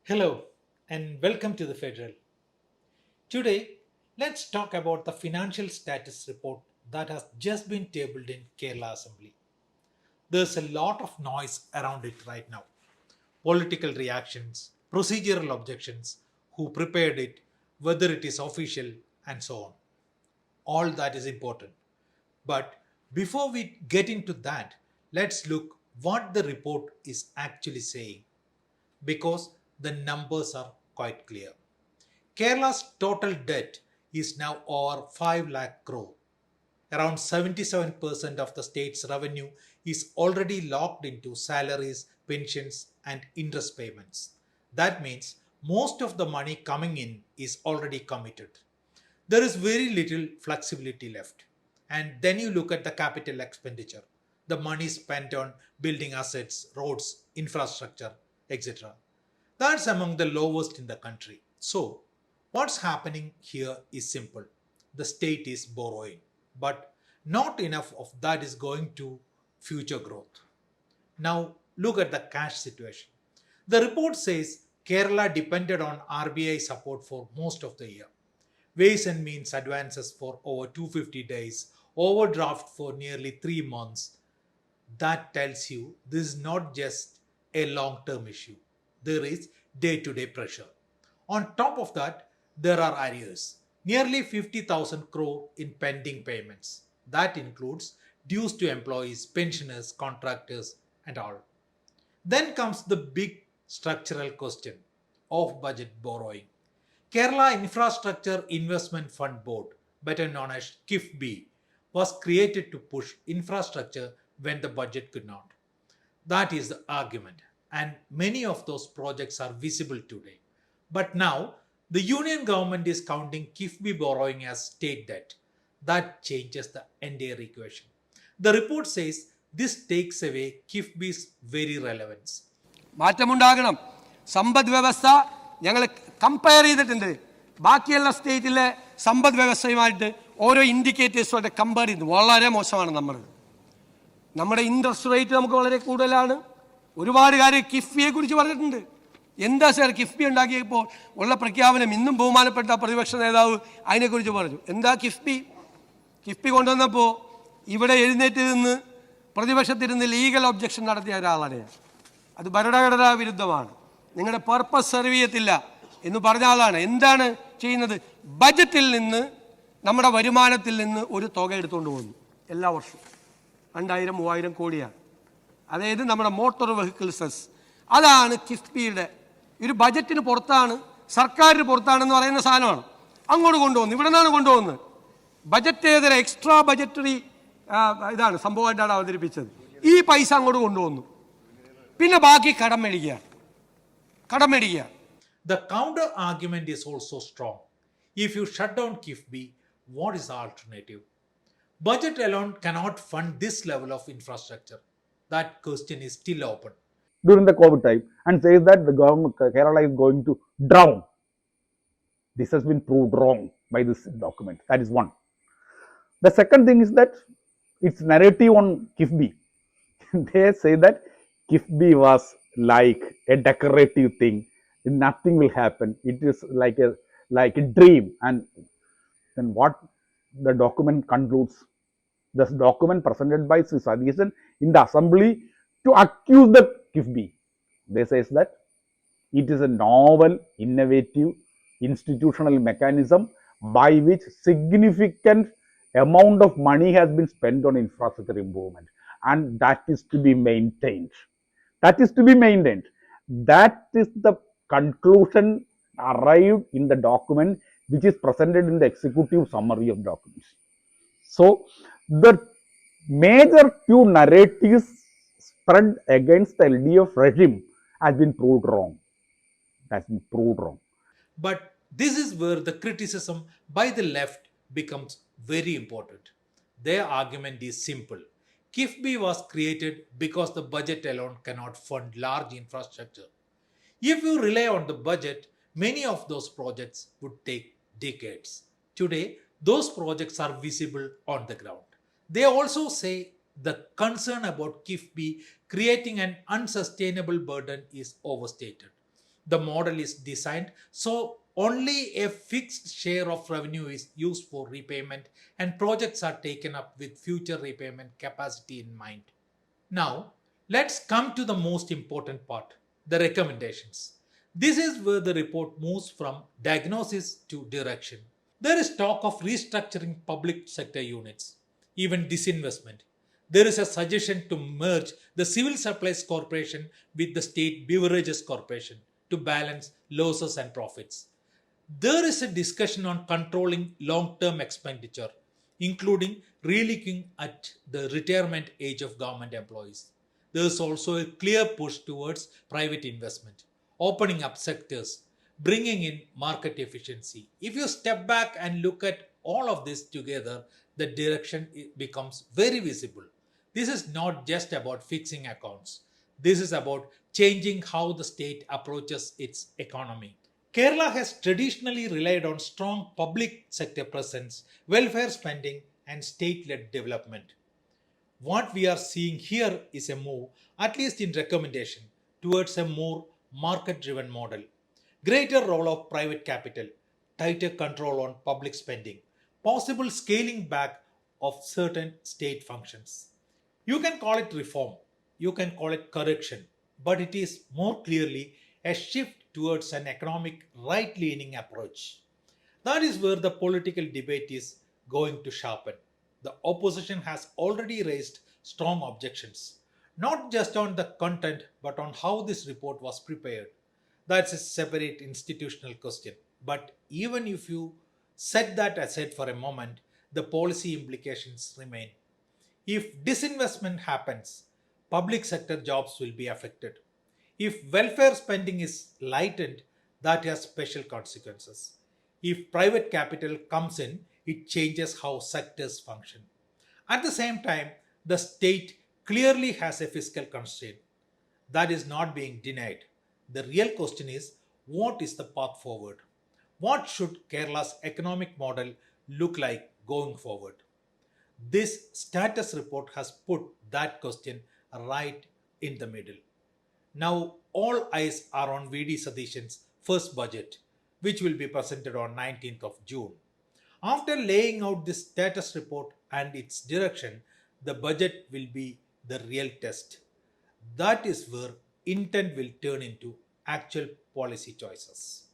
Hello and welcome to the Federal. Today, let's talk about the financial status report that has just been tabled in Kerala Assembly. There's a lot of noise around it right now. Political reactions, procedural objections, who prepared it, whether it is official, and so on. All that is important. But before we get into that, let's look what the report is actually saying because the numbers are quite clear. Kerala's total debt is now over 5 lakh crore. Around 77% of the state's revenue is already locked into salaries, pensions, and interest payments. That means most of the money coming in is already committed. There is very little flexibility left. And then you look at the capital expenditure, the money spent on building assets, roads, infrastructure, etc. That's among the lowest in the country. So, what's happening here is simple. The state is borrowing, but not enough of that is going to future growth. Now, look at the cash situation. The report says Kerala depended on RBI support for most of the year. Ways and means advances for over 250 days, overdraft for nearly 3 months. That tells you this is not just a long term issue. There is day to day pressure. On top of that, there are arrears. Nearly 50,000 crore in pending payments. That includes dues to employees, pensioners, contractors, and all. Then comes the big structural question of budget borrowing. Kerala Infrastructure Investment Fund Board, better known as KIIFB, was created to push infrastructure when the budget could not. That is the argument, and many of those projects are visible today. But now, the union government is counting KIIFB borrowing as state debt. That changes the entire equation. The report says this takes away KIIFB's very relevance. മാറ്റമുണ്ടാകണം. സമ്പദ് വ്യവസ്ഥ ഞങ്ങൾ compare ചെയ്തിട്ടുണ്ട്. ബാക്കിയുള്ള സ്റ്റേറ്റിലെ സമ്പദ് വ്യവസ്ഥയുമായിട്ട് ഓരോ ഇൻഡിക്കേറ്റേഴ്സുമായിട്ട് compare ചെയ്ത് വളരെ മോശമാണ് നമ്മുടെ ഇൻട്രസ്റ്റ് റേറ്റ് നമുക്ക് വളരെ കൂടുതലാണ്. ഒരുപാട് കാര്യം കിഫ്ബിയെ കുറിച്ച് പറഞ്ഞിട്ടുണ്ട്. എന്താ സാർ കിഫ്ബി ഉണ്ടാക്കിയപ്പോൾ ഉള്ള പ്രഖ്യാപനം ഇന്നും ബഹുമാനപ്പെട്ട പ്രതിപക്ഷ നേതാവ് അതിനെക്കുറിച്ച് പറഞ്ഞു. എന്താ കിഫ്ബി കൊണ്ടുവന്നപ്പോൾ ഇവിടെ എഴുന്നേറ്റ് നിന്ന് പ്രതിപക്ഷത്തിരുന്ന് ലീഗൽ ഒബ്ജക്ഷൻ നടത്തിയ ഒരാളാണ്. അത് ഭരണഘടനാ വിരുദ്ധമാണ്, നിങ്ങളുടെ പർപ്പസ് സെർവ് ചെയ്യത്തില്ല എന്ന് പറഞ്ഞ ആളാണ്. എന്താണ് ചെയ്യുന്നത്? ബജറ്റിൽ നിന്ന് നമ്മുടെ വരുമാനത്തിൽ നിന്ന് ഒരു തുക എടുത്തുകൊണ്ട് പോകുന്നു എല്ലാ വർഷവും. 2000-3000 കോടിയാണ്. അതായത് നമ്മുടെ മോട്ടോർ വെഹിക്കിൾ സെസ്. അതാണ് കിഫ്ബിയുടെ ഒരു ബജറ്റിന് പുറത്താണ്, സർക്കാരിന് പുറത്താണെന്ന് പറയുന്ന സാധനമാണ്. അങ്ങോട്ട് കൊണ്ടുപോകുന്നു. ഇവിടെ നിന്നാണ് കൊണ്ടുപോകുന്നത്. ബജറ്റേതര എക്സ്ട്രാ ബജറ്ററി ഇതാണ് സംഭവമായിട്ടാണ് അവതരിപ്പിച്ചത്. ഈ പൈസ അങ്ങോട്ട് കൊണ്ടുപോകുന്നു. പിന്നെ ബാക്കി കടം മേടിക്കുക. The counter argument is also strong. If you shut down KIIFB, what is the alternative? Budget alone cannot fund this level of infrastructure. That question is still open. During the COVID time and says that the government Kerala is going to drown. This has been proved wrong by this document. That is one. The second thing is that its narrative on KIIFB. They say that KIIFB was like a decorative thing. Nothing will happen. It is like a dream. And then what the document concludes? This document presented by Sri Sadishan in the assembly to accuse the KIIFB. They say that it is a novel, innovative, institutional mechanism by which significant amount of money has been spent on infrastructure improvement, and that is to be maintained. That is the conclusion arrived in the document which is presented in the executive summary of documents. So the major two narratives spread against the LDF regime has been proved wrong. But this is where the criticism by the left becomes very important. Their argument is simple. KIIFB was created because the budget alone cannot fund large infrastructure. If you rely on the budget, many of those projects would take decades. Today, those projects are visible on the ground. They also say the concern about KIIFB creating an unsustainable burden is overstated. The model is designed so only a fixed share of revenue is used for repayment and projects are taken up with future repayment capacity in mind. Now, let's come to the most important part, the recommendations. This is where the report moves from diagnosis to direction. There is talk of restructuring public sector units, even disinvestment. There is a suggestion to merge the Civil Supplies Corporation with the State Beverages Corporation to balance losses and profits. There is a discussion on controlling long term expenditure, including relooking at the retirement age of government employees. There is also a clear push towards private investment, opening up sectors, bringing in market efficiency. If you step back and look at all of this together, the direction becomes very visible. This is not just about fixing accounts. This is about changing how the state approaches its economy. Kerala has traditionally relied on strong public sector presence, welfare spending, and state led development. What we are seeing here is a move, at least in recommendation, towards a more market driven model. Greater role of private capital, tighter control on public spending, possible scaling back of certain state functions. You can call it reform, you can call it correction, but it is more clearly a shift towards an economic right leaning approach. That is where the political debate is going to sharpen. The opposition has already raised strong objections, not just on the content but on how this report was prepared. That's a separate institutional question. But even if you set that aside for a moment, the policy implications remain. If disinvestment happens, public sector jobs will be affected. If welfare spending is lightened, that has special consequences. If private capital comes in, it changes how sectors function. At the same time, the state clearly has a fiscal constraint that is not being denied. The real question is, what is the path forward? What should Kerala's economic model look like going forward? This status report has put that question right in the middle. Now, all eyes are on VD Sadishan's first budget, which will be presented on 19th of June. After laying out this status report and its direction, the budget will be the real test. That is where intent will turn into actual policy choices.